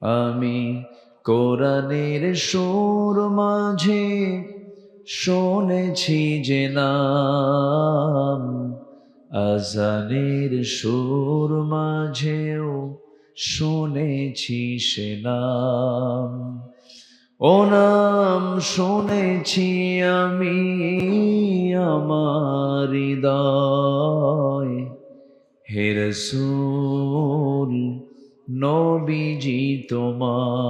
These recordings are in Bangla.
আমি কোরআনের সুর মাঝে শুনেছি যে নাম, আজানের সুর মাঝেও শুনেছি সে নাম। ও নাম শুনেছি আমি আমার হৃদয়, হে রাসূল নবীজি তোমায়,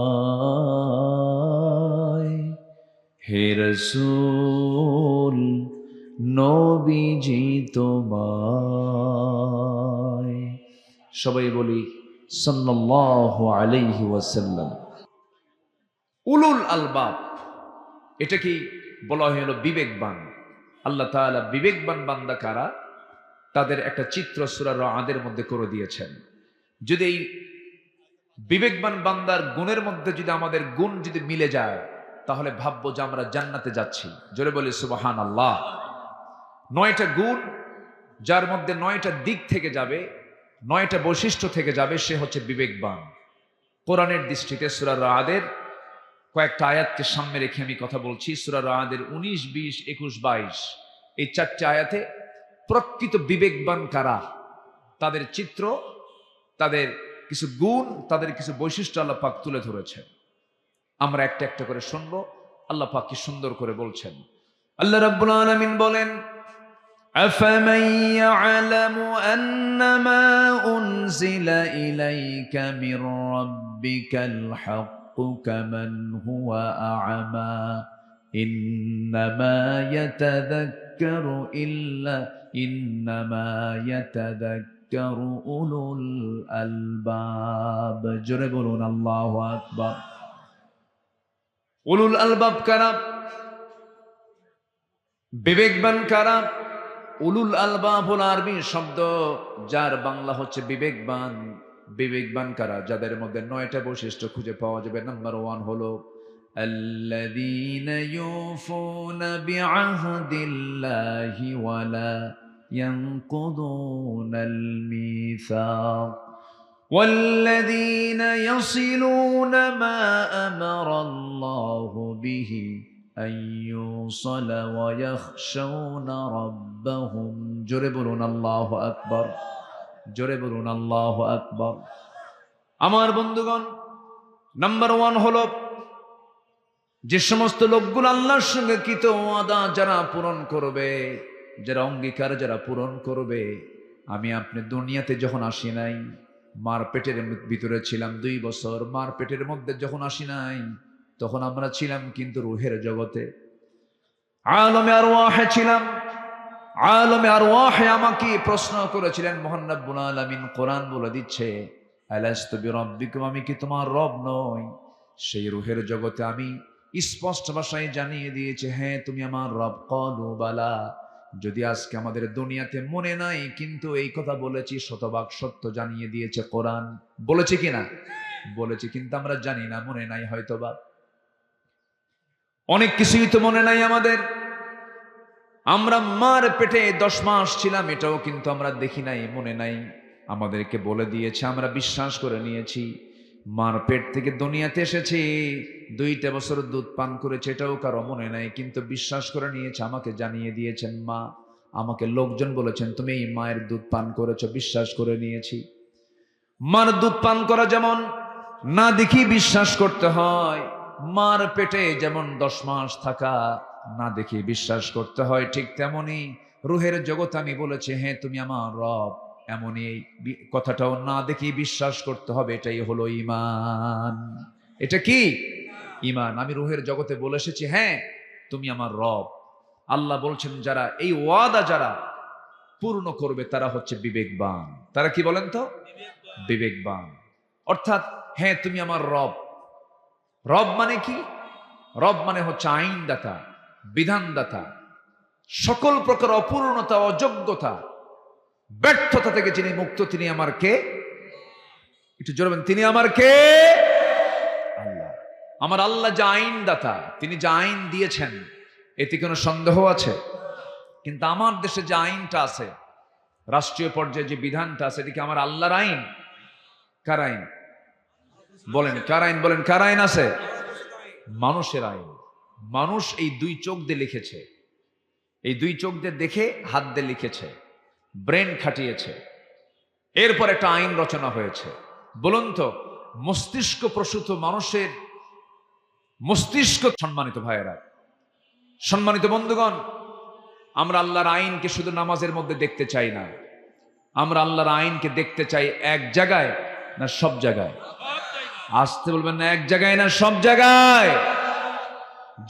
হে রাসূল নবীজি তোমায়। সবাই বলি সাল্লাল্লাহু আলাইহি ওয়াসাল্লাম। উলুল আলবাব, এটা কি বলা হলো বিবেকবান। আল্লাহ তাআলা বিবেকবান বান্দা কারা, তাদের একটা চিত্র সূরা রা'দের মধ্যে করে দিয়েছেন। যদি এই বিবেকবান বান্দার গুণের মধ্যে যদি আমাদের গুণ যদি মিলে যায়, তাহলে ভাববো যে আমরা জান্নাতে যাচ্ছি। জোরে বলি সুবহানাল্লাহ। 9টা গুণ, যার মধ্যে 9টা দিক থেকে যাবে, 9টা বৈশিষ্ট্য থেকে যাবে, সে হচ্ছে বিবেকবান। কোরআনের দৃষ্টিতে সূরা রা'দের কয়েকটা আয়াতকে সামনে রেখে আমি কথা বলছি। সূরা রা'দের 19, 20, 21, 22 এই 4টে আয়াতে প্রকৃত বিবেকবান কারা, তাদের চিত্র, তাদের কিছু গুণ, তাদের কিছু বৈশিষ্ট্য আল্লাহ পাক তুলে ধরেছেন। আমরা একটা একটা করে শুনবো। আল্লাহ পাক কি সুন্দর করে বলছেন। আল্লাহ রাব্বুল আলামিন বলেন, আফামান ইয়ালামু আন্নামা উনজিলা ইলাইকা মির রাব্বিকাল হাক্কু কামান হুয়া আ'মা ইন্নামা ইয়াতাযাক্কারু উলুল আলবাব। জোরে বলুন আল্লাহু আকবার। উলুল আলবাব কারা, বিবেকবান কারা? উলুল আলবাব হল আরবি শব্দ, যার বাংলা হচ্ছে বিবেকবান। বিবেকবান কারা? যাদের মধ্যে 9টা বৈশিষ্ট্য খুঁজে পাওয়া যাবে। নাম্বার 1 হলো আল্লাযীনা ইউফুনা বিআহদিল্লাহি ওয়া লা ইয়ানকুদুনাল মিসাক ওয়াল্লাযীনা ইয়াসিলুনা মা আমারাল্লাহু বিহি আইয়ুসালা ওয়া ইয়াখশাউনা রাব্বাহুম। জোরে বলুন আল্লাহু আকবার, জোরে বলুন আল্লাহু আকবার। আমার বন্ধুগণ, নাম্বার 1 হলো যে সমস্ত লোকগুলো আল্লাহর সঙ্গে কৃত ওয়াদা যারা পূরণ করবে, যারা অঙ্গীকার যারা পূরণ করবে। আমি আপনি দুনিয়াতে যখন আসি নাই, মার পেটের ভিতরে ছিলাম 2 বছর। মার পেটের মধ্যে যখন আসি নাই, তখন আমরা ছিলাম কিন্তু রূহের জগতে, আলমে আরওয়াহে ছিলাম। আলমে আরওয়াহে আমাকে প্রশ্ন করেছিলেন মহান রব্বুল আলামিন। কোরআন বলে দিচ্ছে, আলাস্তু বিরাব্বিকুম, আমি কি তোমার রব নই? সেই রূহের জগতে আমি স্পষ্ট ভাষায় জানিয়ে দিয়েছি, হ্যাঁ তুমি আমার রব। ক্বালু বালা। যদি আজকে আমাদের দুনিয়াতে মনে নাই, কিন্তু এই কথা বলেছি, শতভাগ সত্য জানিয়ে দিয়েছে কোরআন। বলেছে কিনা? বলেছি, কিন্তু আমরা জানি না, মনে নাই হয়তোবা। অনেক কিছুই তো মনে নাই আমাদের। আমরা মার পেটে 10 মাস ছিলাম, এটাও কিন্তু আমরা দেখি নাই, মনে নাই। আমাদেরকে বলে দিয়েছে, আমরা বিশ্বাস করে নিয়েছি। মার পেট থেকে দুনিয়াতে এসেছি, 2টা বছর দুধ পান করেছে, এটাও কারো মনে নাই, কিন্তু বিশ্বাস করে নিয়েছে। আমাকে জানিয়ে দিয়েছেন মা, আমাকে লোকজন বলেছেন তুমি এই মায়ের দুধ পান করেছো, বিশ্বাস করে নিয়েছি। মার দুধ পান করা যেমন না দেখি বিশ্বাস করতে হয়, মার পেটে যেমন 10 মাস থাকা না দেখি বিশ্বাস করতে হয়, ঠিক তেমনি রূহের জগৎ আমি বলেছি, হ্যাঁ তুমি আমার রব, এমনই এই কথাটাও না দেখি বিশ্বাস করতে হবে। এটাই হলো ঈমান। এটা কি? ঈমান। আমি রূহের জগতে বলে এসেছি, হ্যাঁ তুমি আমার রব। আল্লাহ বলছেন, যারা এই ওয়াদা যারা পূর্ণ করবে তারা হচ্ছে বিবেকবান। তারা কি বলেন তো? বিবেকবান। অর্থাৎ হ্যাঁ তুমি আমার রব। রব মানে কি? রব মানে হচ্ছে আইনদাতা, বিধানদাতা। সকল প্রকার অপূর্ণতা, অযোগ্যতা, ব্যর্থতা থেকে যিনি মুক্ত, তিনি আমার কে? একটু জোরে বলেন, তিনি আমার কে? আল্লাহ। আমার আল্লাহ যে আইনদাতা, তিনি যে আইন দিয়েছেন, এতে কোনো সন্দেহ আছে? কিন্তু আমার দেশে যে আইনটা আছে, রাষ্ট্রীয় পর্যায়ে যে বিধানটা আছে, এটা কি আমার আল্লাহর আইন? কার আইন? বলেন কার আইন, বলেন কার আইন আছে? মানুষের আইন। মানুষ এই দুই চোখ দিয়ে লিখেছে, এই দুই চোখ দিয়ে দেখে হাত দিয়ে লিখেছে, ব্রেন খাটিয়েছে, এরপর একটা আইন রচনা হয়েছে। বলুন তো, মস্তিষ্ক প্রসূত মানুষের মস্তিষ্ক। সম্মানিত ভাইয়েরা, সম্মানিত বন্ধুগণ, আমরা আল্লাহর আইনকে শুধু নামাজের মধ্যে দেখতে চাই না, আমরা আল্লাহর আইনকে দেখতে চাই এক জায়গায় না সব জায়গায়। আসতে বলবেন না, এক জায়গায় না সব জায়গায়।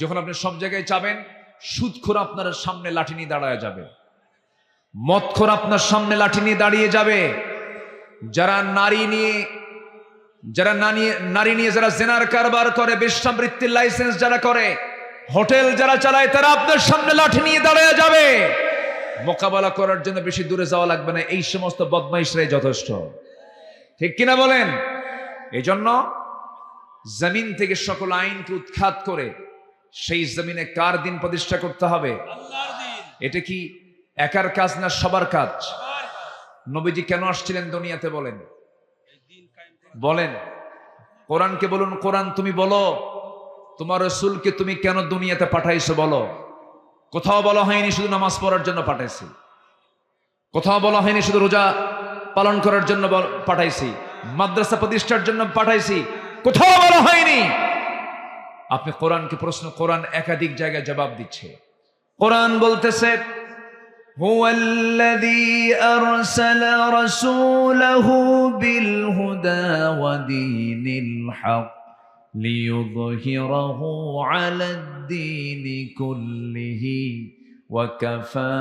যখন আপনি সব জায়গায় চাবেন, সুদখোর আপনার সামনে লাঠি নিয়ে দাঁড়ায় যাবে, মদখোর আপনার সামনে লাঠি নিয়ে দাঁড়িয়ে যাবে, যারা নারী নিয়ে যারা জেনার কারবার করে, বেশ্যাবৃত্তির লাইসেন্স যারা করে, হোটেল যারা চালায়, তারা আপনার সামনে লাঠি নিয়ে দাঁড়িয়ে যাবে। মোকাবেলা করার জন্য বেশি দূরে যাওয়া লাগবে না, এই সমস্ত বদমাইশরাই যথেষ্ট। ঠিক কিনা বলেন? এই জন্য জমিন থেকে সকল আইনকে উৎখাত করে সেই জমিনে কার দিন প্রতিষ্ঠা করতে হবে? এটা কি একার কাজ না সবার কাজ? নবীজি কেন আসছিলেন দুনিয়াতে বলেন? বলেন, কোরআনকে বলুন, কোরআন তুমি বলো, তোমার রাসূলকে তুমি কেন দুনিয়াতে পাঠাইছো বলো। কোথাও বলা হয়নি শুধু নামাজ পড়ার জন্য পাঠাইছি, কোথাও বলা হয়নি শুধু রোজা পালন করার জন্য পাঠাইছি, মাদ্রাসা প্রতিষ্ঠার জন্য পাঠাইছি, কোথাও বলা হয়নি। আপনি কোরআনকে প্রশ্ন, কোরআন একাধিক জায়গায় জবাব দিচ্ছে। কোরআন বলতেছে, হুয়াল্লাযী আরসালা রাসূলাহু বিল হুদা ওয়া দীনিল হক লিইয়ুযহিরাহু আলাদ-দীনি কুল্লিহি ওয়া কাফা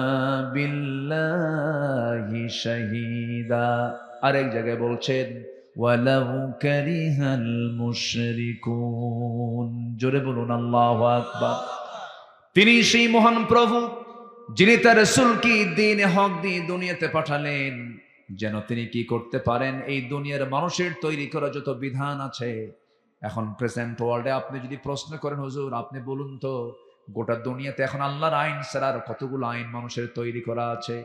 বিল্লাহি শাহীদা। আরেক জায়গায় বলছেন, ওয়ালাউ কারিহাল মুশরিকুন। জোরে বলুন আল্লাহু আকবার। তিনি সেই মহান প্রভু যিনি তার রাসূলকে দ্বীন হক দিয়ে দুনিয়াতে পাঠালেন, যেন তিনি কি করতে পারেন, এই দুনিয়ার মানুষের তৈরি করা যত বিধান আছে এখন প্রেজেন্ট ওয়ার্ল্ডে, আপনি যদি প্রশ্ন করেন, হুজুর আপনি বলুন তো গোটা দুনিয়াতে এখন আল্লাহর আইন ছাড়া আর কতগুলো আইন মানুষের তৈরি করা আছে?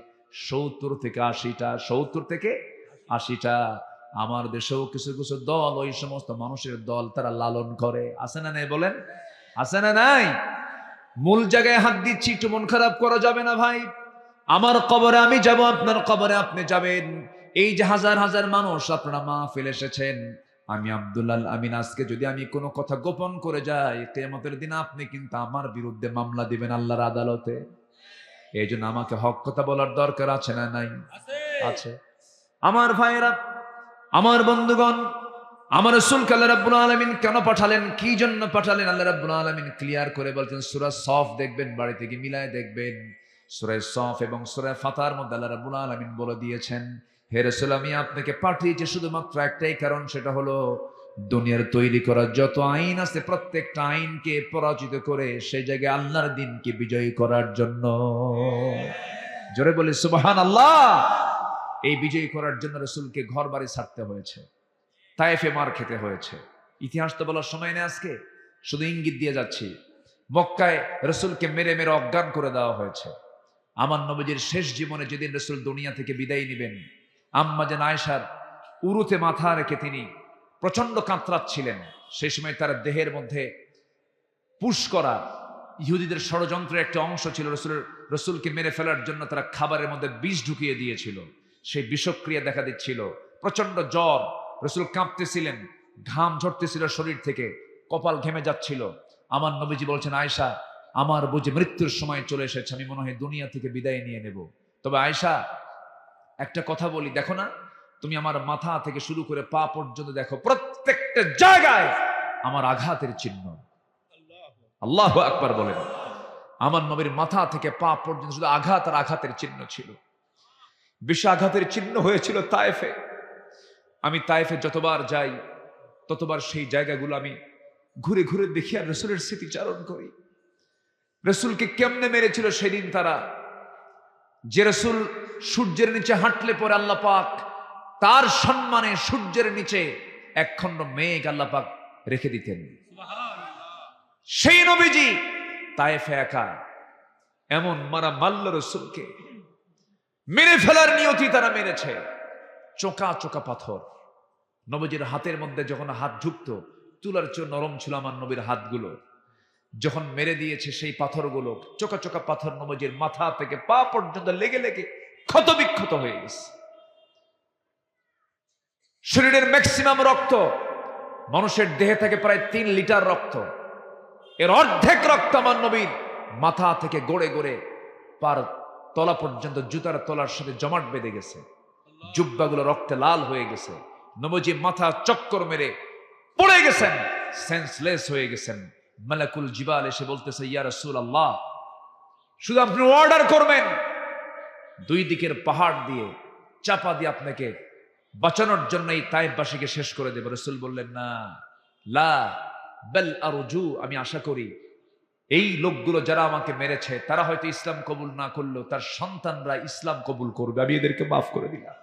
70 থেকে 80টা। 70 থেকে 80টা। আমার দেশেও কিছু কিছু দল, ওই সমস্ত মানুষের দল, তারা লালন করে। আছে না নাই বলেন? আছে না নাই? মূল জায়গায় হাত দিচ্ছি, একটু মন খারাপ করা যাবে না ভাই। আমার কবরে আমি যাব, আপনার কবরে আপনি যাবেন। এই যে হাজার হাজার মানুষ আপনারা মাহফিল এসেছেন, আমি আব্দুল্লাহ আমিন আজকে যদি আমি কোনো কথা গোপন করে যাই, কিয়ামতের দিন আপনি কিন্তু আমার বিরুদ্ধে মামলা দিবেন আল্লাহর আদালতে। এই জন্য আমাকে হক কথা বলার দরকার আছে না নাই? আছে। আমার ভাইয়েরা, আমার বন্ধুগণ, আমার রাসূলকে আল্লাহ রাব্বুল আলামিন কেন পাঠালেন, কি জন্য পাঠালেন, আল্লাহ রাব্বুল আলামিন ক্লিয়ার করে বলছেন। সূরা সফ দেখবেন, বাড়িতে গিয়ে মিলায় দেখবেন, সূরা সফ এবং সূরা ফাতার মধ্যে আল্লাহ রাব্বুল আলামিন বলে দিয়েছেন, হে রাসূল আমি আপনাকে পাঠিয়েছি শুধুমাত্র একটাই কারণ, সেটা হলো দুনিয়ার তৈরি করা যত আইন আছে প্রত্যেকটা আইনকে পরাজিত করে সেই জায়গায় আল্লাহর দ্বীনকে বিজয়ী করার জন্য। জোরে বলি সুবহানাল্লাহ। এই বিজয়ী করার জন্য রাসূলকে ঘর বাড়ি ছাড়তে হয়েছে, তায়েফে মার খেতে হয়েছে। ইতিহাস তো বলার সময় নেই আজকে, শুধু ইঙ্গিত দিয়ে যাচ্ছি। মক্কায় রাসূলকে মেরে মেরে অজ্ঞান করে দেওয়া হয়েছে। আমার নবীজির শেষ জীবনে যেদিন রাসূল দুনিয়া থেকে বিদায় নেবেন, আম্মা জান আয়েশার উরুতে মাথা রেখে তিনি প্রচন্ড কাতরাচ্ছিলেন। সেই সময় তার দেহের মধ্যে পুশ করা ইহুদিদের ষড়যন্ত্রের একটা অংশ ছিল। রাসূলকে মেরে ফেলার জন্য তারা খাবারের মধ্যে বিষ ঢুকিয়ে দিয়েছিল, সেই বিষক্রিয়া দেখা দিচ্ছিল, প্রচন্ড জ্বর, রাসূল কাঁপতেছিলেন, ঘাম ঝরতেছিল শরীর থেকে, কপাল ঘেমে যাচ্ছিল। আমার নবীজি বলছেন, আয়েশা আমার বুঝি মৃত্যুর সময় চলে এসেছে, আমি মনে হয় দুনিয়া থেকে বিদায় নিয়ে নেব। তবে আয়েশা একটা কথা বলি, দেখো না, তুমি আমার মাথা থেকে শুরু করে পা পর্যন্ত দেখো, প্রত্যেকটা জায়গায় আমার আঘাতের চিহ্ন। আল্লাহু আকবার বলেন। আমার নবীর মাথা থেকে পা পর্যন্ত শুধু আঘাত আর আঘাতের চিহ্ন ছিল। বেশি আঘাতের চিহ্ন হয়েছিল তায়েফে। আমি তায়েফে যতবার যাই ততবার সেই জায়গাগুলো আমি ঘুরে ঘুরে দেখি আর রাসূলের স্মৃতিচারণ করি। রাসূলকে কেমনে মেরেছিল সেদিন তারা। যে রাসূল সূর্যের নিচে হাঁটলে পরে আল্লাহ পাক তার সম্মানে সূর্যের নিচে একখণ্ড মেঘ আল্লাহ পাক রেখে দিতেন। সেই নবীজি তায়েফে একা এমন মারা মারল, রাসূলকে মেরে ফেলার নিয়তি তারা মেরেছে। চোকা চোকা পাথর, নবীজির হাতের মধ্যে যখন হাত ঢুকতো, তুলার চেয়ে নরম ছিল আমার নবীর হাতগুলো। যখন মেরে দিয়েছে সেই পাথরগুলো, চোকা চোকা পাথর নবীজির মাথা থেকে পা পর্যন্ত লেগে লেগে ক্ষত বিক্ষত হয়ে গেছে। শরীরের ম্যাক্সিমাম রক্ত, মানুষের দেহে থেকে প্রায় 3 লিটার রক্ত, এর অর্ধেক রক্ত আমার নবীর মাথা থেকে গড়ে গড়ে পার তলা পর্যন্ত জুতার তলার সাথে জমাট বেঁধে গেছে। জুব্বাগুলো রক্তে লাল হয়ে গেছে। নবীজি মাথা চক্কর মেরে পড়ে গেছেন, সেন্সলেস হয়ে গেছেন। মালাকুল জিবাল এসে বলতেছে, ইয়া রাসূলুল্লাহ, শুধু আপনি অর্ডার করবেন, 2 দিকের পাহাড় দিয়ে চাপা দিয়ে আপনাকে বাঁচানোর জন্য এই তায়েফবাসীকে শেষ করে দেব। রাসূল বললেন, না, লা বাল আরজু, আমি আশা করি এই লোকগুলো যারা আমাকে মেরেছে তারা হয়তো ইসলাম কবুল না করলেও তার সন্তানরা ইসলাম কবুল করবে, আমি এদেরকে মাফ করে দিলাম।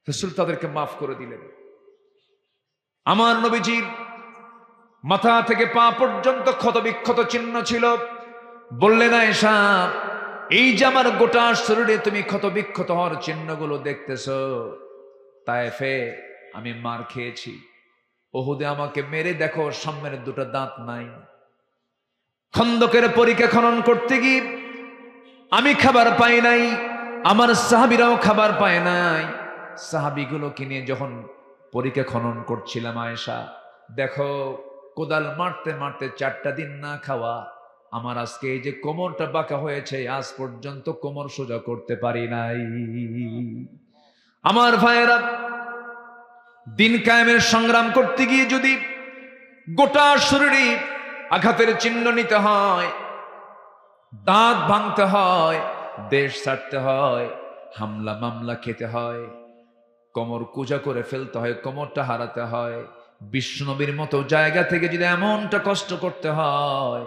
রাসূল তাদেরকে মাফ করে দিলেন। আমার নবীজির মাথা থেকে পা পর্যন্ত ক্ষত বিক্ষত চিহ্ন ছিল। বললেন, আয়েশা, এই যে আমার গোটা শরীরে তুমি ক্ষত বিক্ষত হওয়ার চিহ্নগুলো দেখতেছ, তায়েফে আমি মার খেয়েছি, উহুদে আমাকে মেরে দেখো সামনের 2টা দাঁত নাই। খন্দকের পরীক্ষা খনন করতে গিয়ে আমি খাবার পাই নাই, আমার সাহাবীরাও খাবার পায় নাই। সাহাবীগুলোকে নিয়ে যখন পরীক্ষা খনন করছিলাম, আয়েশা দেখো, কোদাল মারতে মারতে 4টা দিন না খাওয়া, আমার আজকে এই যে কোমরটা বাঁকা হয়েছে, আজ পর্যন্ত কোমর সোজা করতে পারি নাই। আমার ভাইয়েরা, দিন কায়েমের সংগ্রাম করতে গিয়ে যদি গোটা শরীরে আঘাতের চিহ্ন নিতে হয়, দাঁত ভাঙতে হয়, দেশ ছাড়তে হয়, হামলা মামলা খেতে হয়, কোমর কুজা করে ফেলতে হয়, কোমরটা হারাতে হয়, বিশ্বনবীর মতো জায়গা থেকে যদি এমনটা কষ্ট করতে হয়,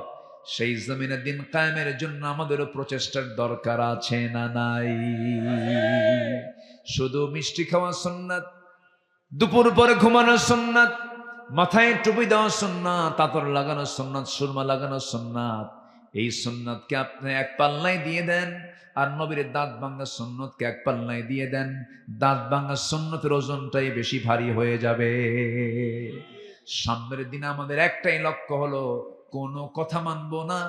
সেই জমিনে দিন কায়েমের জন্য আমাদেরও প্রচেষ্টার দরকার আছে না নাই? শুধু মিষ্টি খাওয়া সুন্নাত, দুপুর পরে ঘুমানো সুন্নাত, মাথায় টুপি দেওয়া সুন্নাত, আতর লাগানো সুন্নাত, সুরমা লাগানো সুন্নাত, এই সুন্নাতকে আপনি এক পাল্লায় দিয়ে দেন, আর নবীর দাঁত ভাঙা সুন্নতকে এক পাল্লায় দিয়ে দেন, দাঁত ভাঙা সুন্নতের ওজনটাই বেশি ভারী হয়ে যাবে। সামনের দিনে আমাদের একটাই লক্ষ্য হলো, কোনো কথা মানবো না,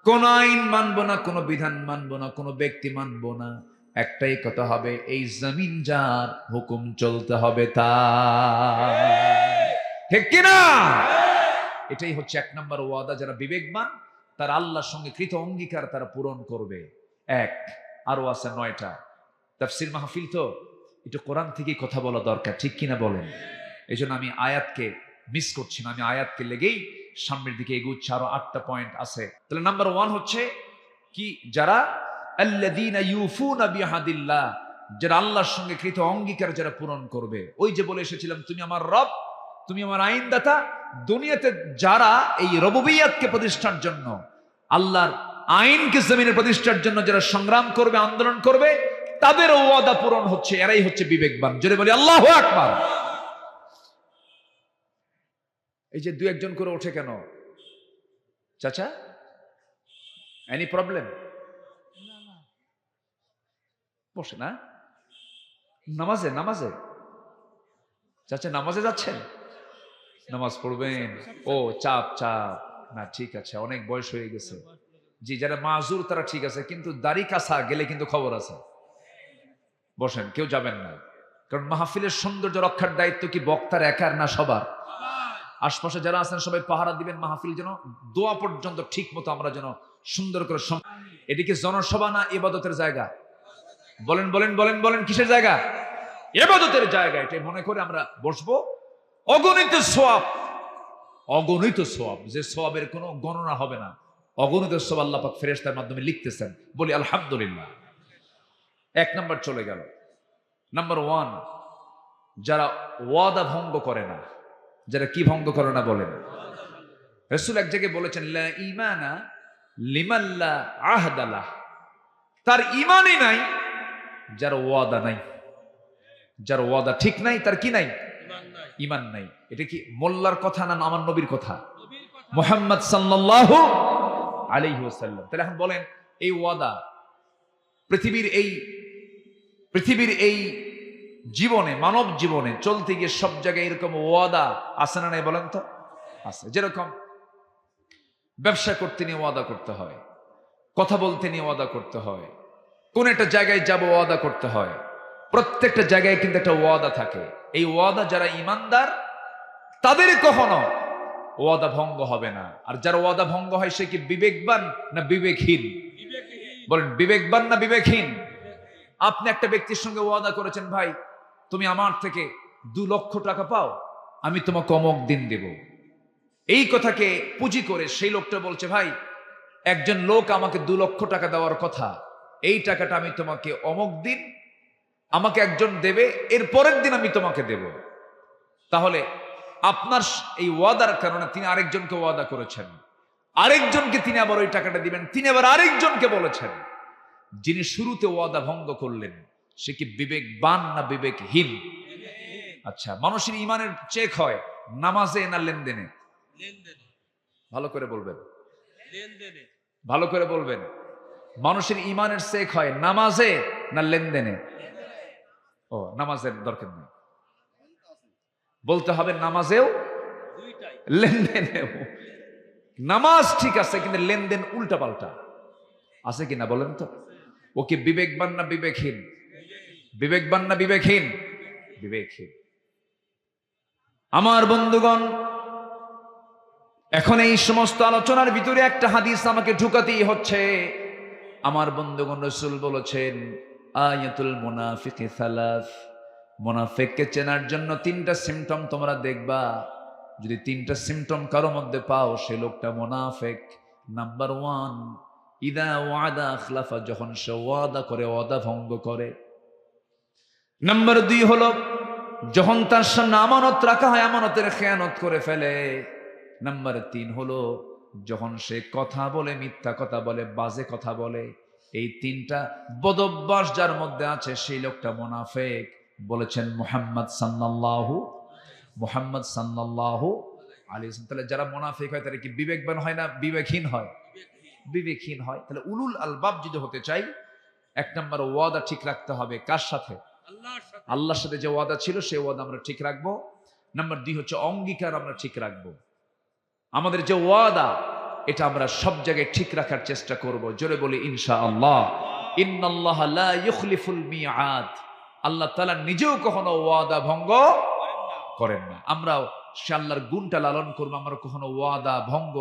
কোন আইন মানবো না, কোনো বিধান মানবো না, কোনো ব্যক্তি মানবো না। একটাই কথা হবে, এই জমিন যার, হুকুম চলতে হবে তার। ঠিক কিনা? এটাই হচ্ছে 1 নম্বর ওয়াদা। যারা বিবেকবান তারা আল্লাহর সঙ্গে কৃত অঙ্গীকার তারা পূরণ করবে। আরো আছে 9টা। তাফসীর মাহফিল তো একটু কোরআন থেকে কথা বলা দরকার, ঠিক কিনা বলেন? এই জন্য আমি আয়াতকে মিস করছি না, আমি আয়াতকে লেগেই সামনের দিকে এগুচ্ছি। আরো 8টা পয়েন্ট আছে। তাহলে নাম্বার 1 হচ্ছে কি, যারা আল্লাযীনা ইউফুনা বিআহদিল্লাহ, যারা আল্লাহর সঙ্গে কৃত অঙ্গীকার যারা পূরণ করবে। ওই যে বলে এসেছিলাম, তুমি আমার রব, তুমি আমার আইনদাতা। দুনিয়াতে যারা এই রুবুবিয়্যাতকে প্রতিষ্ঠার জন্য, আল্লাহর আইনকে জমিনে প্রতিষ্ঠার জন্য যারা সংগ্রাম করবে, আন্দোলন করবে, তাদের ওয়াদা পূরণ হচ্ছে। এরাই হচ্ছে বিবেকবান। জোরে বলি আল্লাহু আকবার। এই যে 2-1 জন করে ওঠে কেন চাচা? Any problem? বসে না নামাজে? নামাজে চাচা, নামাজে যাচ্ছেন? নামাজ পড়বেন? ও চাপ চাপ না, ঠিক আছে, অনেক বয়স হয়ে গেছে। জি, যারা মাযুর তারা ঠিক আছে, কিন্তু দাড়ি কাছা গেলে কিন্তু খবর আছে। বসেন, কেউ যাবেন না, কারণ মাহফিলের সৌন্দর্য রক্ষার দায়িত্ব কি বক্তার একার না সবার? আশপাশে যারা আছেন সবাই পাহারা দিবেন, মাহফিল যেন দোয়া পর্যন্ত ঠিক মতো আমরা যেন সুন্দর করে। এদিকে জনসভা না ইবাদতের জায়গা? বলেন বলেন বলেন বলেন, কিসের জায়গা? ইবাদতের জায়গা। এটাই মনে করে আমরা বসবো। অগণিত সওয়াব, অগণিত সওয়াব, যে সওয়াবের কোনো গণনা হবে না, অগণিত সওয়াব আল্লাহ পাক ফেরেশতার মাধ্যমে লিখতেছেন। বলি আলহামদুলিল্লাহ। 1 নম্বর চলে গেল। নাম্বার 1, যারা ওয়াদা ভঙ্গ করে না। যারা কি ভঙ্গ করে না বলেন? রাসূল এক জায়গায় বলেছেন, লা ঈমানা লিমান লা আহদা লাহ। তার ঈমানই নাই যার ওয়াদা নাই। যার ওয়াদা ঠিক নাই তার কি নাই? ঈমান নাই। এটা কি মোল্লার কথা না আমার নবীর কথা? মুহাম্মদ সাল্লাল্লাহু আলাইহি ওয়াসাল্লাম। তাহলে এখন বলেন, এই ওয়াদা পৃথিবীর এই জীবনে, মানব জীবনে চলতে গিয়ে সব জায়গায় এরকম ওয়াদা আছে না নাই বলেন তো? আছে। যেরকম ব্যবসা করতে নিয়ে ওয়াদা করতে হয়, কথা বলতে নিয়ে ওয়াদা করতে হয়, কোন একটা জায়গায় যাব ওয়াদা করতে হয়। প্রত্যেকটা জায়গায় কিন্তু একটা ওয়াদা থাকে। এই ওয়াদা যারা ইমানদার তাদের কখনো ওয়াদা ভঙ্গ হবে না। আর যার ওয়াদা ভঙ্গ হয় সে কি বিবেকবান না বিবেকহীন? বলেন, বিবেকবান না বিবেকহীন? আপনি একটা ব্যক্তির সঙ্গে ওয়াদা করেছেন, ভাই তুমি আমার থেকে 2 লক্ষ টাকা পাও, আমি তোমাকে অমুক দিন দেব। এই কথাকে পুঁজি করে সেই লোকটা বলছে, ভাই একজন লোক আমাকে 2 লক্ষ টাকা দেওয়ার কথা, এই টাকাটা আমি তোমাকে অমুক দিন আমাকে একজন দেবে, এর পরের দিন আমি তোমাকে দেব। তাহলে আপনার এই ওয়াদার কারণে তিনি আরেকজনকে ওয়াদা করেছেন, আরেকজনকে তিনি আবার ওই টাকাটা দিবেন, তিনি আবার আরেকজনকে বলেছেন। যিনি শুরুতে ওয়াদা ভঙ্গ করলেন সে কি বিবেকবান না বিবেকহীন? আচ্ছা, মানুষের ইমানের চেক হয় নামাজে না লেনদেনে? ভালো করে বলবেন, ভালো করে বলবেন। মানুষের ইমানের চেক হয় নামাজে না লেনদেনে? ও, নামাজের দরকার নেই, বলতে হবে নামাজেও লেনদেনেও। নামাজ ঠিক আছে, কিন্তু লেনদেন উল্টা পাল্টা আছে কিনা বলেন তো? ও কি বিবেকবান না বিবেকহীন? বিবেকবান না বিবেকহীন? বিবেকহীন। আমার বন্ধুগণ, এখন এই সমস্ত আলোচনার ভিতরে একটা হাদিস আমাকে ঢুকাতেই হচ্ছে। আমার বন্ধুগণ, রাসূল বলেছেন আয়াতুল মুনাফিকি সালাস, মুনাফিককে চেনার জন্য 3টা সিম্পটম তোমরা দেখবা। যদি 3টা সিম্পটম কারো মধ্যে পাও সে লোকটা মুনাফিক। নাম্বার 1, ইদা ওয়াদা আখলাফা, যখন সে ওয়াদা করে ওয়াদা ভঙ্গ করে। নাম্বার 2 হলো যখন তার সামনে আমানত রাখা হয় আমানতের খেয়ানত করে ফেলে। নাম্বার 3 হলো যখন সে কথা বলে মিথ্যা কথা বলে, বাজে কথা বলে। এই 3টা বদঅভ্যাস যার মধ্যে আছে সেই লোকটা মুনাফিক। বলেছেন মুহাম্মদ সাল্লাল্লাহু আলাইহি ওয়াসাল্লাম। তাহলে যারা মুনাফিক হয় তারা কি বিবেকবান হয় না বিবেকহীন হয়? বিবেকহীন হয়। তাহলে উলুল আলবাব যদি হতে চাই, 1 নম্বর ওয়াদা ঠিক রাখতে হবে। কার সাথে? আল্লাহর সাথে। যে ওয়াদা ছিল সেই ওয়াদা আমরা ঠিক রাখবো। নাম্বার 2 হচ্ছে অঙ্গীকার আমরা ঠিক রাখবো। আমাদের যে ওয়াদা এটা আমরা সব জায়গায় ঠিক রাখার চেষ্টা করব। জোরে বলি ইনশাআল্লাহ। ইন্নাল্লাহ লা ইখলিফুল মিআদ, আল্লাহ তাআলা নিজেও কখনো ওয়াদা ভঙ্গ করেন না। আমরাও সে আল্লাহর গুণটা লালন করব। আমরা কখনো ওয়াদা ভঙ্গ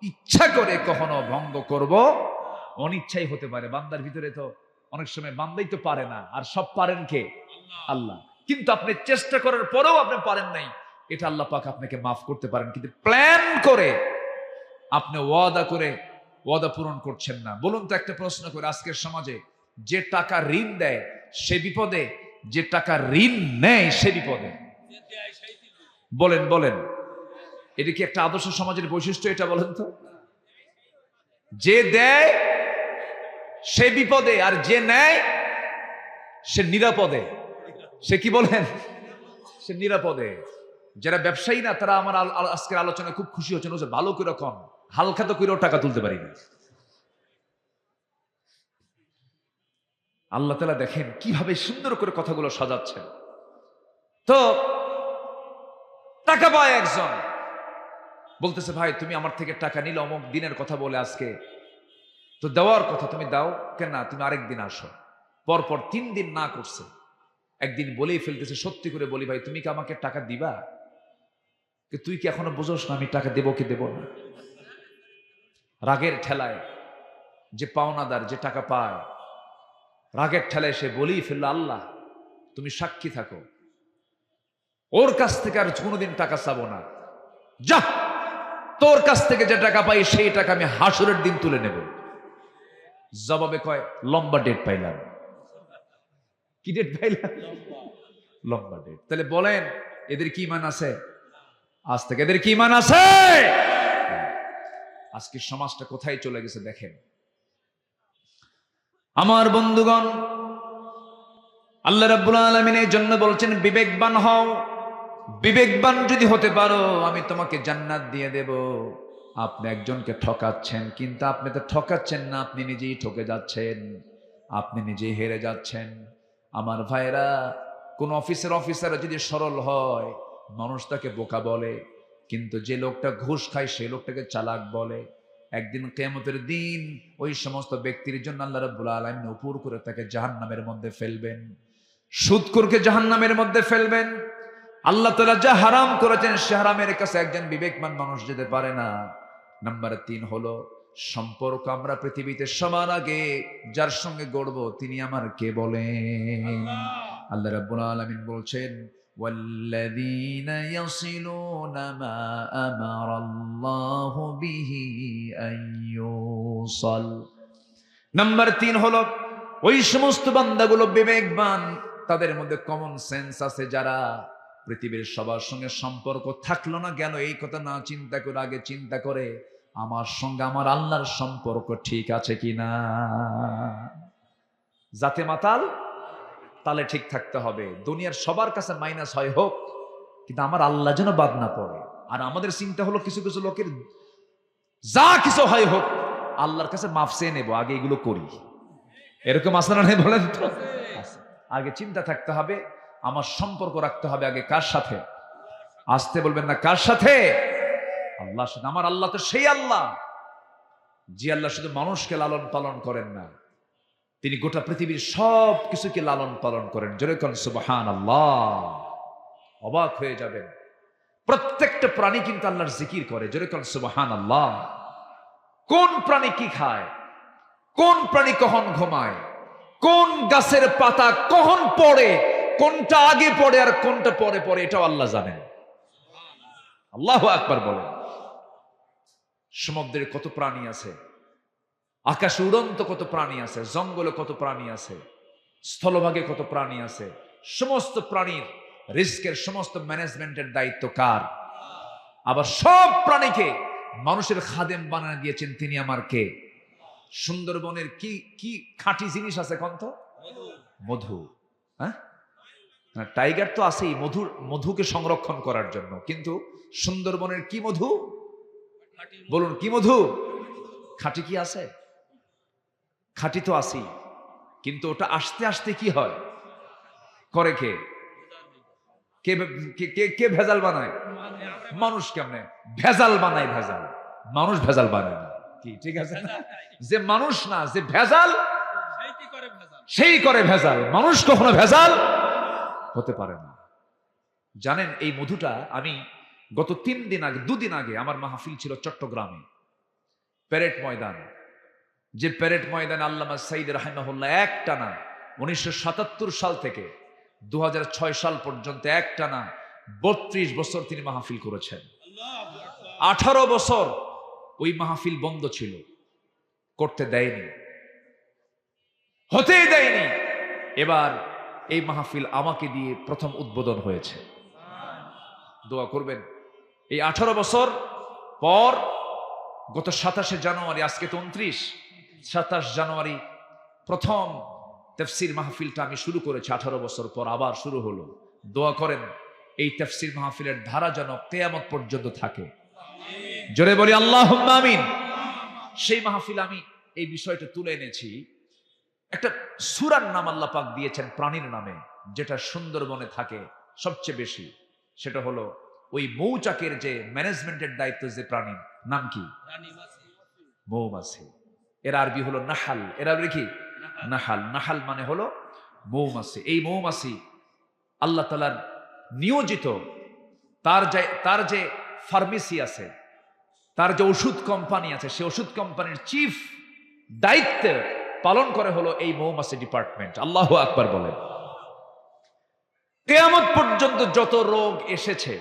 ইচ্ছা করে কখনো ভঙ্গ করব, অনিচ্ছাই হতে পারে। বান্দার ভিতরে তো অনেক সময় বান্দাই তো পারে না, আর সব পারেন কে? আল্লাহ। কিন্তু আপনি চেষ্টা করার পরেও আপনি পারেন নাই, এটা আল্লাহ পাক আপনাকে মাফ করতে পারেন। কিন্তু প্ল্যান করে আপনি ওয়াদা করে ওয়াদা পূরণ করছেন না। বলুন তো, একটা প্রশ্ন করে, আজকের সমাজে যে টাকা ঋণ দেয় সে বিপদে, যে টাকা ঋণ নেয় সে বিপদে। বলেন বলেন, এটা কি একটা আদর্শ সমাজের বৈশিষ্ট্য? এটা বলেন তো। যে দেয় সে বিপদে, আর যে নেয় সে নিরাপদে। সে কি বলেন? সে নিরাপদে। যারা ব্যবসায়ী না তারা আমার আজকের আলোচনায় খুব খুশি হচ্ছেন। ভালো করে কম, হালকা তো করেও টাকা তুলতে পারি না। আল্লাহ তাআলা দেখেন কিভাবে সুন্দর করে কথাগুলো সাজাচ্ছেন। তো টাকা পায় একজন, বলতেছে ভাই তুমি আমার থেকে টাকা নিলে অমুক দিনের কথা বলে, আজকে তো দেওয়ার কথা, তুমি দাও কেন না, তুমি আরেকদিন আসো। পরপর 3 দিন না করছে, একদিন বলেই ফেলতেছে, সত্যি করে বলি ভাই তুমি কি আমাকে টাকা দিবা? তুই কি এখনো বুঝোস না আমি টাকা দেবো কি দেব না? রাগের ঠেলায় যে পাওনাদার, যে টাকা পায়, রাগের ঠেলায় সে বলেই ফেললো, আল্লাহ তুমি সাক্ষী থাকো, ওর কাছ থেকে আর কোনোদিন টাকা চাবো না। যা, তোর কাছ থেকে যে টাকা পাই সেই টাকা আমি হাসরের দিন তুলে নেব। জবাবে কয়, লম্বা ডেট পাইলাম। কি ডেট পাইলাম? লম্বা ডেট। তাহলে বলেন এদের কি ঈমান আছে? আজ থেকে এদের কি ঈমান আছে? আজকে সমাজটা কোথায় চলে গেছে দেখেন। আমার বন্ধুগণ, আল্লাহ রাব্বুল আলামিন এই জন্য বলছেন বিবেকবান হও। বিবেকবান যদি হতে পারো আমি তোমাকে জান্নাত দিয়ে দেব। আপনি একজনকে ঠকাচ্ছেন, কিন্তু আপনি তো ঠকাচ্ছেন না, আপনি নিজেই ঠকে যাচ্ছেন, আপনি নিজেই হেরে যাচ্ছেন। আমার ভাইরা, কোন অফিসার যদি সরল হয় মানুষ তাকে বোকা বলে, কিন্তু যে লোকটা ঘুষ খায় সেই লোকটাকে চালাক বলে। একদিন কিয়ামতের দিন ওই সমস্ত ব্যক্তির জন্য আল্লাহ রাব্বুল আলামিন উপর করে তাকে জাহান্নামের মধ্যে ফেলবেন, সুদখোরকে জাহান্নামের মধ্যে ফেলবেন। আল্লাহ তাআলা যা হারাম করেছেন সে হারামের কাছে একজন বিবেকমান মানুষ যেতে পারে না। নাম্বার 3 হলো সম্পর্ক আমরা পৃথিবীতে সবার আগে যার সঙ্গে গড়ব তিনি আমার কে বলেন? আল্লাহ রাব্বুল আলামিন বলছেন والذين يصلون ما أمر الله به أن يوصل। নাম্বার 3 হলো ওই সমস্ত বান্দাগুলো বিবেকবান, তাদের মধ্যে কমন সেন্স আছে, যারা পৃথিবীর সবার সঙ্গে সম্পর্ক থাকলো না গেল এই কথা না চিন্তা করে আগে চিন্তা করে আমার সঙ্গে আমার আল্লাহর সম্পর্ক ঠিক আছে কিনা। যাতে মাতাল তালে ঠিক থাকতে হবে। দুনিয়ার সবার কাছে মাইনাস হয় হোক, কিন্তু আমার আল্লাহ যেন বাদ না পড়ে। আর আমাদের চিন্তা হলো কিছু কিছু লোকের যা কিছু হয় হোক আল্লাহর কাছে মাফ চেয়ে নেবো, আগে এগুলো করি। এরকম আছে না নাই বলেন তো? আগে চিন্তা থাকতে হবে আমার সম্পর্ক রাখতে হবে আগে কার সাথে? আসতে বলবেন না, কার সাথে? আল্লাহর সাথে। আমার আল্লাহ তো সেই আল্লাহ যে আল্লাহ শুধু মানুষকে লালন পালন করেন না, তিনি গোটা পৃথিবীর সব কিছুকে লালন পালন করেন। জোরে কোন সুবহানাল্লাহ। অবাক হয়ে যাবেন, প্রত্যেকটা প্রাণী কিন্তু আল্লাহর জিকির করে। জোরে কোন সুবহানাল্লাহ। কোন প্রাণী কি খায়, কোন প্রাণী কখন ঘুমায়, কোন গাছের পাতা কখন পড়ে, কোনটা আগে পড়ে আর কোনটা পরে পড়ে, এটাও আল্লাহ জানেন। আল্লাহু আকবার বলেন। সমুদ্রে কত প্রাণী আছে, আকাশে উড়ন্ত কত প্রাণী আছে, জঙ্গলে কত প্রাণী আছে, স্থলভাগে কত প্রাণী আছে। সমস্ত প্রাণীর রিস্কের সমস্ত ম্যানেজমেন্টের দায়িত্ব কার? আবার সব প্রাণীকে মানুষের খাদেম বানিয়ে দিয়েছেন তিনি আমার কে? সুন্দরবনের কি কি খাঁটি জিনিস আছে কন্ত? মধু। হ্যাঁ, টাইগার তো আছেই মধুকে সংরক্ষণ করার জন্য, কিন্তু সুন্দরবনের কি মধু বলুন? কি মধু? খাঁটি কি আছে? খাঁটি তো আছেই, কিন্তু ওটা আস্তে আস্তে কি হয় করে কে? কে ভেজাল বানায়? মানুষ। কেমনে ভেজাল বানায়? ভেজাল মানুষ ভেজাল বানায় না, কি ঠিক আছে না? যে মানুষ না, যে ভেজাল সেই করে ভেজাল, মানুষ কখনো ভেজাল হতে পারে না। জানেন এই মধুটা আমি গত 2 দিন আগে আমার মাহফিল ছিল চট্টগ্রামে, প্যারেড ময়দান। যে প্যারেড ময়দানে আল্লামা সাইদ রাহিমাহুল্লাহ একটানা 1977 সাল থেকে 2006 সাল পর্যন্ত একটানা 32 বছর তিনি মাহফিল করেছেন। 18 বছর ওই মাহফিল বন্ধ ছিল, করতে দেয়নি, হতেই দেয়নি। এবার এই মাহফিল আমাকে দিয়ে প্রথম উদ্বোধন হয়েছে। দোয়া করবেন। এই 18 বছর পর গত 27 জানুয়ারি, আজকে তো 29, 27 জানুয়ারি প্রথম তাফসীর মাহফিলটা আমি শুরু করেছি। 18 বছর পর আবার শুরু হলো। দোয়া করেন এই তাফসীর মাহফিলের ধারা যেন কিয়ামত পর্যন্ত থাকে। জোরে বলি আল্লাহুম্মা আমিন। সেই মাহফিল আমি এই বিষয়টা তুলে এনেছি। একটা সূরার নাম আল্লাহ পাক দিয়েছেন প্রাণীর নামে, যেটা সুন্দরবনে থাকে সবচেয়ে বেশি। সেটা হলো ওই মৌচাকের যে ম্যানেজমেন্টের দায়িত্ব, যে প্রাণীর নাম কি? মৌমাছি। এর আরবি হলো নাহাল। এর আরবি কি? নাহাল। নাহাল মানে হলো মৌমাছি। এই মৌমাছি আল্লাহ তাআলার নিয়োজিত, তার যে ফার্মেসি আছে, তার যে ওষুধ কোম্পানি আছে, সেই ওষুধ কোম্পানির চিফ দায়িত্ব পালন করে হলো এই মৌমাছি ডিপার্টমেন্ট। আল্লাহু আকবার বলেন। কিয়ামত পর্যন্ত যত রোগ এসেছে,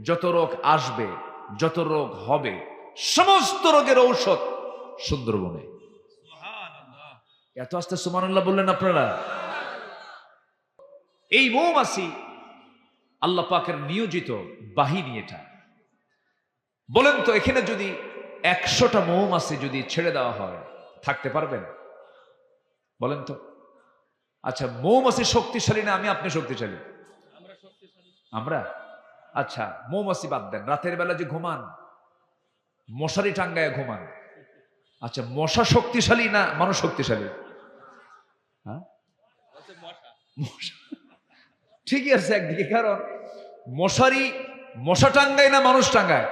যত রোগ আসবে, যত রোগ হবে, সমস্ত রোগের ঔষধ সুন্দরবনে। এত আস্তে সুবহানাল্লাহ বললেন আপনারা? এই মৌমাছি আল্লাহ পাকের নিয়োজিত বাহিনী। এটা বলেন তো, এখানে যদি 100টা মৌমাছি যদি ছেড়ে দেওয়া হয় থাকতে পারবেন? বলেন তো। আচ্ছা, মৌমাছি শক্তিশালী না আমি আপনি শক্তিশালী? আমরা। আচ্ছা, মৌমাছি বাদ দেন, রাতের বেলা যে ঘুমান মশারি টাঙ্গায় ঘুমান, আচ্ছা মশা শক্তিশালী না মানুষ শক্তিশালী? হ্যাঁ, ঠিকই আছে একদিকে, কারণ মশা টাঙ্গায় না মানুষ টাঙ্গায়?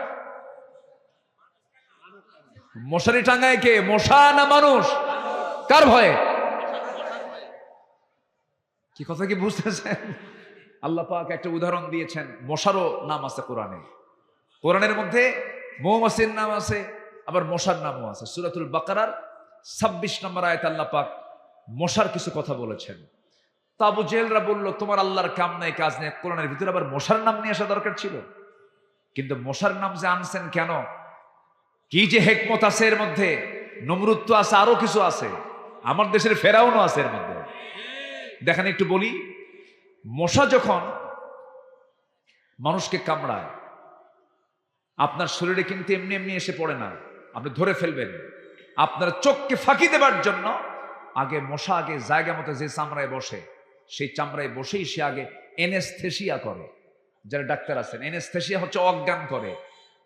মশারি টাঙ্গায় কে, মশা না মানুষ? কার ভয়ে? কি কথা কি বুঝতেছেন? আল্লাহ পাক একটা উদাহরণ দিয়েছেন, মশারও নাম আছে কোরআনে। কোরআনের মধ্যে মৌমাছির নাম আছে, আবার মশার নামও আছে। সূরাতুল বাকারার 26 নম্বর আয়াতে আল্লাহ পাক মশার কিছু কথা বলেছেন। তা আবু জেহেলরা বলল, তোমার আল্লাহর কাম নাই কাজ নেই, কোরআনের ভিতরে আবার মশার নাম নিয়ে আসা দরকার ছিল? কিন্তু মশার নাম যে আনছেন কেন, কি যে হেকমত আছে এর মধ্যে? নমরুদ তো আছে, আরো কিছু আছে, আমার দেশের ফেরাউনও আছে এর মধ্যে। দেখেন একটু বলি, মশা যখন মানুষকে কামড়ায়, আপনার শরীরে কিন্তু এমনি এমনি এসে পড়ে না, আপনি ধরে ফেলবেন। আপনার চোখকে ফাঁকি দেবার জন্য মশা আগে জায়গা মতো যে চামড়ায় বসে, সেই চামড়ায় বসেই সে আগে এনেস্থেসিয়া করে। যারা ডাক্তার আছেন, এনেস্থেসিয়া হচ্ছে অজ্ঞান করে।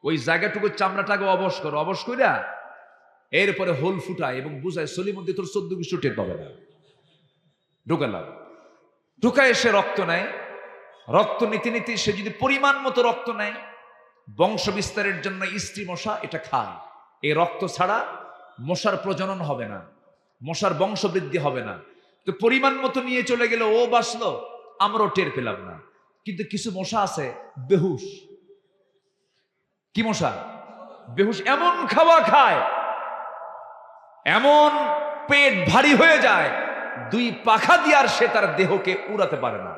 ওই জায়গাটুকু চামড়াটাকে অবশ করে, অবশ কইরা এরপরে হোল ফুটায় এবং বুঝায় সলির মধ্যে তোর 14 কিছু টের পাবে না। ঢুকালাম, ঢুকায় সে রক্ত নেয়। রক্ত নিতে নিতে সে যদি পরিমাণ মতো রক্ত নেয়, বংশ বিস্তারের জন্য স্ত্রী মশা এটা খায়। এই রক্ত ছাড়া মশার প্রজনন হবে না, মশার বংশ বৃদ্ধি হবে না। তো পরিমাণ মতো নিয়ে চলে গেল, ও বাঁচলো, আমরাও টের পেলাম না। কিন্তু কিছু মশা আছে বেহুশ। কি মশা? বেহুশ। এমন খাওয়া খায়, এমন পেট ভারী হয়ে যায়, 2 পাখা দিয়ে আর সে তার দেহকে উড়াতে পারে না।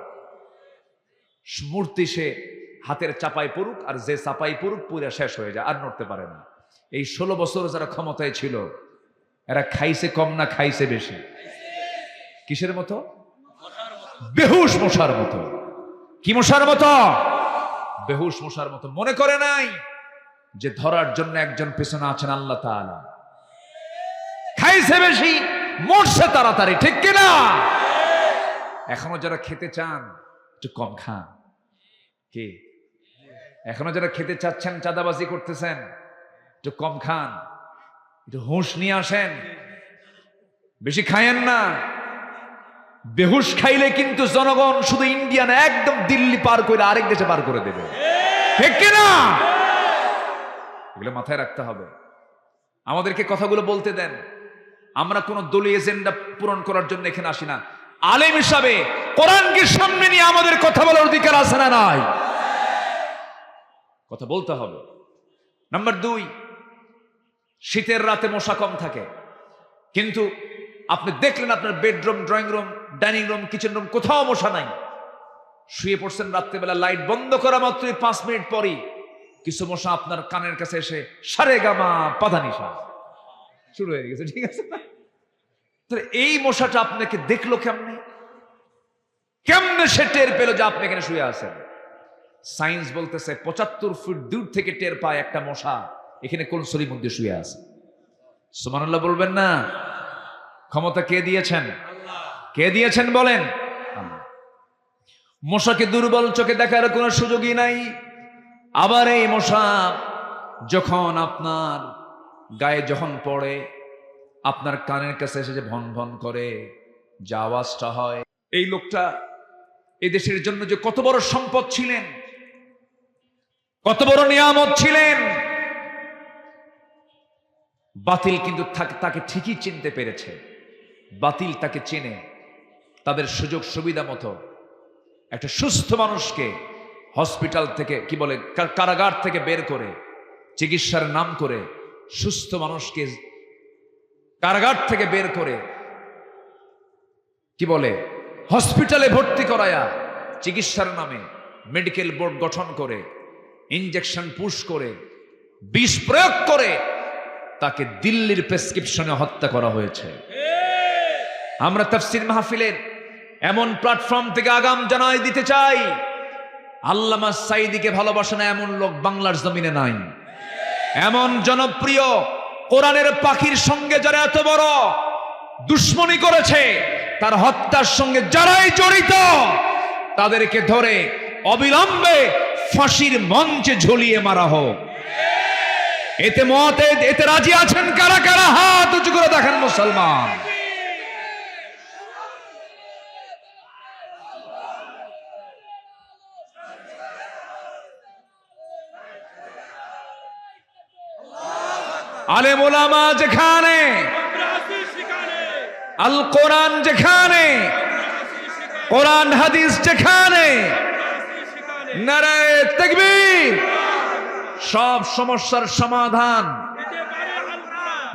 মূর্তি সে হাতের চাপাই পড়ুক, আর যে চাপাই পড়ুক পুরা শেষ হয়ে যায়, আর নড়তে পারে না। এই 16 বছর যারা ক্ষমতায় ছিল, এরা খাইছে কম না খাইছে বেশি? কিসের মতো? বেহুশ মশার মতো। কি মশার মতো? বেহুশ মশার মতো। মনে করে নাই যে ধরার জন্য একজন পেছনে আছেন আল্লাহ তাআলা। খাইছে বেশি, মরছে তাড়াতাড়ি, ঠিক কিনা? এখনো যারা খেতে চান একটু কম খান। কি এখনো যারা খেতে চাচ্ছেন, চাঁদাবাজি করতেছেন, একটু কম খান, একটু হুঁশ নিয়ে আসেন, বেশি খায়েন না। বেহুশ খাইলে কিন্তু জনগণ শুধু ইন্ডিয়া না, একদম দিল্লি পার করে আরেক দেশে পার করে দেবে, ঠিক কিনা? এগুলো মাথায় রাখতে হবে। আমাদেরকে কথাগুলো বলতে দেন। আমরা কোন দলীয় এজেন্ডা পূরণ করার জন্য এখানে আসি না। আলেম হিসাবে কোরআনকে সামনে নিয়ে আমাদের কথা বলার অধিকার আছে না নাই? কথা বলতে হবে। নাম্বার 2, শীতের রাতে মশা কম থাকে, কিন্তু আপনি দেখলেন আপনার bedroom, drawing room, dining room, kitchen room কোথাও মশা নাই। শুয়ে পড়ছেন রাত্রেবেলা, লাইট বন্ধ করা মাত্রই 5 মিনিট পরই কিছু মশা আপনার কানের কাছে এসে সারে গামা পাধানিসা শুরু হয়ে গেছে, ঠিক আছে? তো এই মশাটা আপনাকে দেখলো কেমনে? কেমনে সে টের পেল যে আপনি এখানে শুয়ে আছেন? সায়েন্স বলতেছে 75 ফুট দূর থেকে টের পায় একটা মশা এখানে কোন সলির মধ্যে শুয়ে আছে। সুবহানাল্লাহ বলবেন না? ক্ষমতা কে দিয়েছেন? কে দিয়েছেন বলেন? মশাকে দুর্বল চোখে দেখার কোনো সুযোগই নাই। আবার এই মশা যখন আপনার গায়ে যখন পড়ে, আপনার কানের কাছে এসে যে ভন ভন করে যে আওয়াজটা হয়, এই লোকটা এদেশের জন্য যে কত বড় সম্পদ ছিলেন, কত বড় নিয়ামত ছিলেন, বাতিল কিন্তু তাকে ঠিকই চিনতে পেরেছে। বাতিল তাকে চেনে। তাদের সুযোগ সুবিধা মতো একটা সুস্থ মানুষকে হসপিটাল থেকে, কি বলে, কারাগার থেকে বের করে চিকিৎসার নাম করে সুস্থ মানুষকে কারাগার থেকে বের করে, কি বলে, হসপিটালে ভর্তি করায়া চিকিৎসার নামে মেডিকেল বোর্ড গঠন করে ইনজেকশন পুশ করে বিষ প্রয়োগ করে তাকে দিল্লির প্রেসক্রিপশনে হত্যা করা হয়েছে। আমরা তাফসীর মাহফিলের এমন প্ল্যাটফর্ম থেকে আগাম জানাই দিতে চাই, আল্লামা সাঈদীকে ভালোবাসে না এমন লোক বাংলার জমিনে নাই। এমন জনপ্রিয় কোরআনের পাখির সঙ্গে যারা এত বড় দুশ্মনী করেছে, তার হত্যার সঙ্গে যারাই জড়িত, তাদেরকে ধরে অবিলম্বে ফাঁসির মঞ্চে ঝুলিয়ে মারা হোক। এতে রাজি আছেন কারা কারা? হাত উঁচু করে দেখেন মুসলমান। আলেম ওলামা যেখানে, আল কোরআন যেখানে, কোরআন হাদিস যেখানে, নারায়ে তাকবীর। সব সমস্যার সমাধান,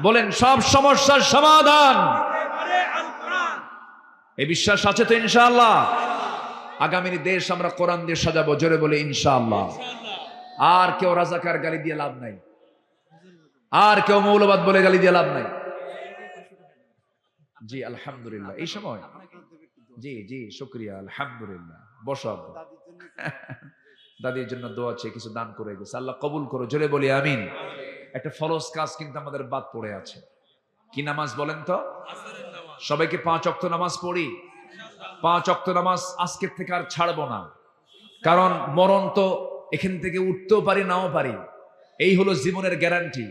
বলেন সব সমস্যার সমাধান। এই বিশ্বাস আছে তো ইনশাআল্লাহ? আগামীর দেশ আমরা কোরআন দিয়ে সাজাবো, জোরে বলে ইনশাআল্লাহ। আর কেউ রাজাকার গালি দিয়ে লাভ নাই, আর কেউ মৌলবাদ বলে গালি দিয়ে লাভ নাই। জি আলহামদুলিল্লাহ। এই সময় জি জি শুকরিয়া, আলহামদুলিল্লাহ। বসো। দাদির জন্য দোয়া চেয়ে কিছু দান করে গেছে, আল্লাহ কবুল করো, জোরে বলি আমিন। একটা ফরজ কাজ কিন্তু আমাদের বাদ পড়ে আছে। কি নামাজ বলেন তো? সবাইকে 5 ওয়াক্ত নামাজ পড়ি। 5 ওয়াক্ত নামাজ আজকের থেকে আর ছাড়বো না, কারণ মরণ তো এখান থেকে উঠতেও পারি নাও পারি, এই হলো জীবনের গ্যারান্টি।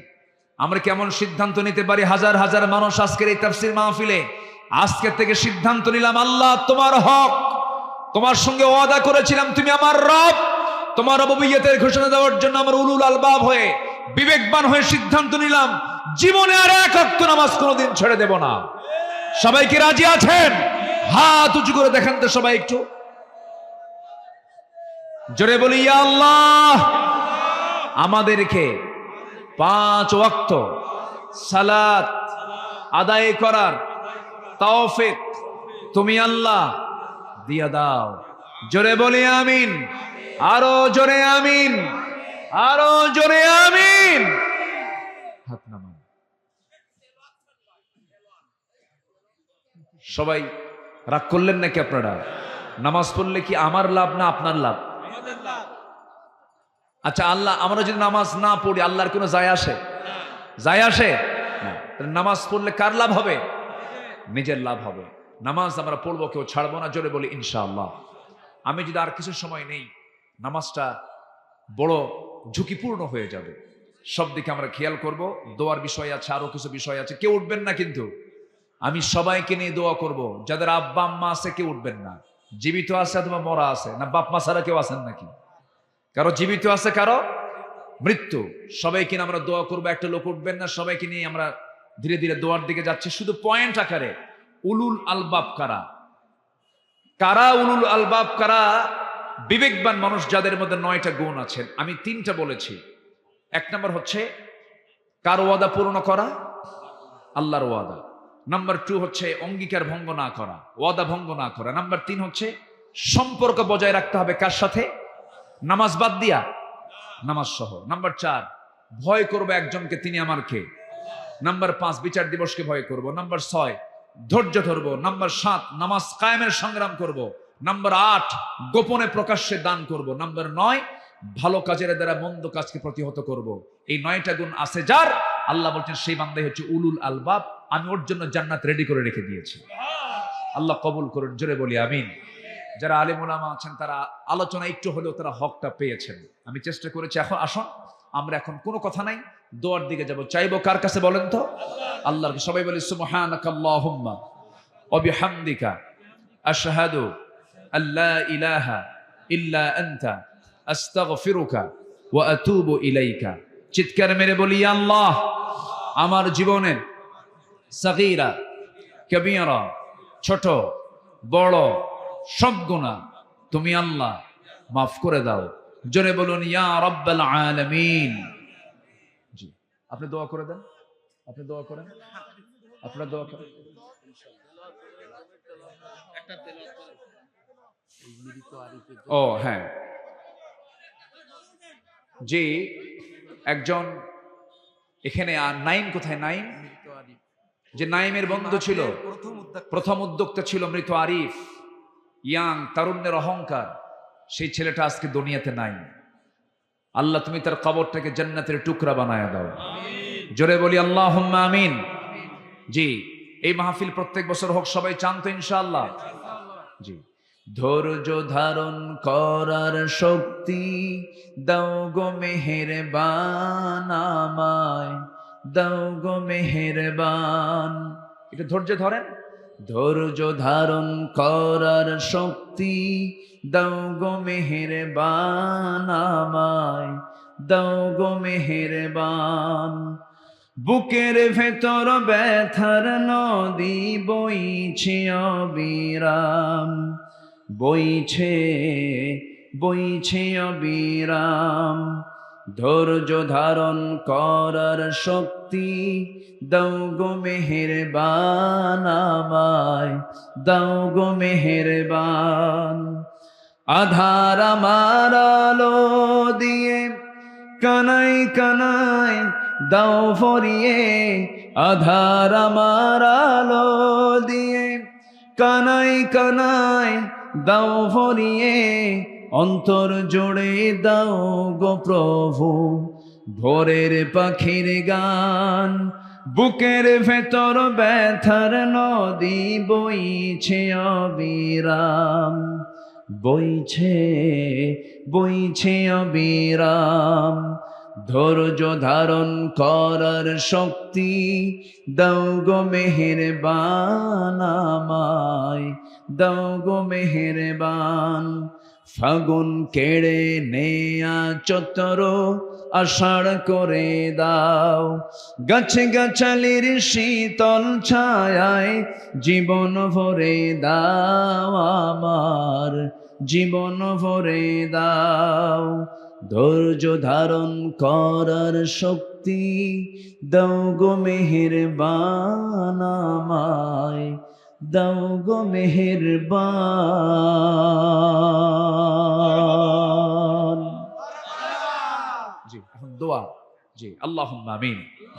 আমরা কেমন সিদ্ধান্ত নিতে পারি? হাজার হাজার মানুষ আজকের এই তাফসীর মাহফিলে আজকের থেকে সিদ্ধান্ত নিলাম, আল্লাহ তোমার হক, তোমার সঙ্গে ওয়াদা করেছিলাম তুমি আমার রব, তোমার রুবুবিয়্যতের ঘোষণা দেওয়ার জন্য আমরা উলুল আলবাব হয়ে, বিবেকবান হয়ে সিদ্ধান্ত নিলাম জীবনে আর 1 ওয়াক্ত নামাজ কোনোদিন ছেড়ে দেব না। সবাই কি রাজি আছেন? হাত উঁচু করে দেখেন তো সবাই একটু, জোরে বলি ইয়া আল্লাহ। আমাদেরকে 5 ওয়াক্ত সালাত আদায় করার তৌফিক তুমি আল্লাহ দিয়া দাও, জোরে বলি আমিন। আরো জোরে আমিন, আরো জোরে আমিন। হাত নামান। সবাই রাগ করলেন নাকি আপনারা? নামাজ পড়লে কি আমার লাভ না আপনার লাভ? আচ্ছা, আল্লাহ আমরা যদি নামাজ না পড়ি আল্লাহর কোনো যায় আসে? যায় আসে না। নামাজ পড়লে কার লাভ হবে? নিজের লাভ হবে। নামাজ আমরা পড়বো, কেউ ছাড়বো না, জোরে বলি ইনশাআল্লাহ। আমি যদি আর কিছু সময় নেই, নামাজটা বড় ঝুঁকিপূর্ণ হয়ে যাবে। সব দিকে আমরা খেয়াল করব। দোয়ার বিষয় আছে, আরো কিছু বিষয় আছে। কেউ উঠবেন না কিন্তু, আমি সবাইকে নিয়ে দোয়া করব। যাদের আব্বা আম্মা আছে কেউ উঠবেন না। জীবিত আছে অথবা মরা আছে, না বাপ মা ছাড়া কেউ আছেন নাকি? কারো জীবিত আছে, কারো মৃত্যু। সবাইকে নিয়ে আমরা দোয়া করবো। একটা লোক উঠবেন না, সবাইকে নিয়ে আমরা ধীরে ধীরে দোয়ার দিকে যাচ্ছি। শুধু পয়েন্ট আকারে, উলুল আলবাব কারা? কারা উলুল আলবাব কারা? বিবেকবান মানুষ যাদের মধ্যে 9টা গুণ আছে। আমি 3টা বলেছি। 1 নম্বর হচ্ছে কার ওয়াদা পূর্ণ করা? আল্লাহর ওয়াদা। নাম্বার 2 হচ্ছে অঙ্গীকার ভঙ্গ না করা, ওয়াদা ভঙ্গ না করা। নাম্বার 3 হচ্ছে সম্পর্ক বজায় রাখতে হবে কার সাথে? নামাজ বাদ দিয়া, নামাজ সহ। নাম্বার 4 ভয় করবো একজনকে, তিনি আমার কে? নাম্বার 5 বিচার দিবসকে ভয় করব। নাম্বার 6 ধৈর্য ধরবো। নাম্বার 7 নামাজ কায়েমের সংগ্রাম করব। নাম্বার 8 গোপনে প্রকাশ্যে দান করব। নাম্বার 9 ভালো কাজের দ্বারা মন্দ কাজকে প্রতিহত করব। এই 9টা গুণ আছে যার, আল্লাহ বলছেন সেই বান্দাই হচ্ছে উলুল আলবাব। আমি ওর জন্য জান্নাত রেডি করে রেখে দিয়েছি। আল্লাহ কবুল করুন, জোরে বলি আমিন। যারা আলেম ওলামা আছেন তারা আলোচনা একটু হলেও তারা হকটা পেয়েছেন। আমি চেষ্টা করেছি। এখন আসুন, আমরা এখন কোনো কথা নাই, দোয়ার দিকে যাব। চাইবো কার কাছে বলেন তো? আল্লাহর। সবাই বলি সুবহানাকাল্লাহুম্মা ওয়া বিহামদিকা আশহাদু আল্লা ইলাহা ইল্লা আনতা আস্তাগফিরুকা ওয়া আতুবু ইলাইকা। চিৎকার মেরে বলি আল্লাহ, আমার জীবনের সাগীরা কবীরা, ছোট বড় সব গুনাহ তুমি আল্লাহ মাফ করে দাও। জোরে বলুন ইয়া রাব্বাল আলামিন। জি, আপনি দোয়া করে দেন, আপনি দোয়া করেন, আপনারা দোয়া করেন। ও হ্যাঁ, জি, একজন এখানে নাইম কোথায়? নাইম, যে নাইমের বন্ধু ছিল, প্রথম উদ্যোক্তা ছিল মৃত আরিফ, ইয়াং, তারুণ্যের অহংকার। সেই ছেলেটা আজকে দুনিয়াতে নাই। আল্লাহ তুমি তার কবরটাকে জান্নাতের টুকরা বানায় দাও। জোরে বলি আল্লাহুম্মা আমিন। জি, এই মাহফিল প্রত্যেক বছর হোক, সবাই চান তো ইনশাআল্লাহ? জি। ধৈর্য ধারণ করার শক্তি দাও গো মেহেরবান, আমায় দাও গো মেহেরবান। এটা ধৈর্য ধরেন। ধৈর্য ধারণ করার শক্তি দাও গো মেহেরবান, আমায় দাও গো মেহেরবান। বুকের ভেতর ব্যথার নদী বইছে অবিরাম, বইছে বইছে অবিরাম। ধৈর্য ধারণ করার শক্তি দাও গো মেহেরবান আমায়, দাও গো মেহেরবান। আধার আমার আলো দিয়ে কানাই কানাই দাও ভরিয়ে, আধার আমার আলো দিয়ে কানাই কানাই দাও ভরিয়ে। অন্তর জুড়ে দাও গো প্রভু ভোরের পাখির গান। বুকের ভেতর ব্যথার নদী বইছে অবিরাম, বইছে বইছে অবিরাম। ধৈর্য ধারণ করার শক্তি দাও গো মেহেরবান আমায়, দাও গো মেহেরবান। ফাগুন কেড়ে নেয়া চতর আষাঢ় করে দাও, গাছে গাছালির শীতল ছায়ায় জীবন ভরে দাও আমার, জীবন ভরে দাও। ধৈর্য ধারণ করার শক্তি দাও গো মেহেরবান আমায়, দাও গো মেহেরবান। জি, এখন দোয়া। জি, আল্লাহুম্মা আমিন।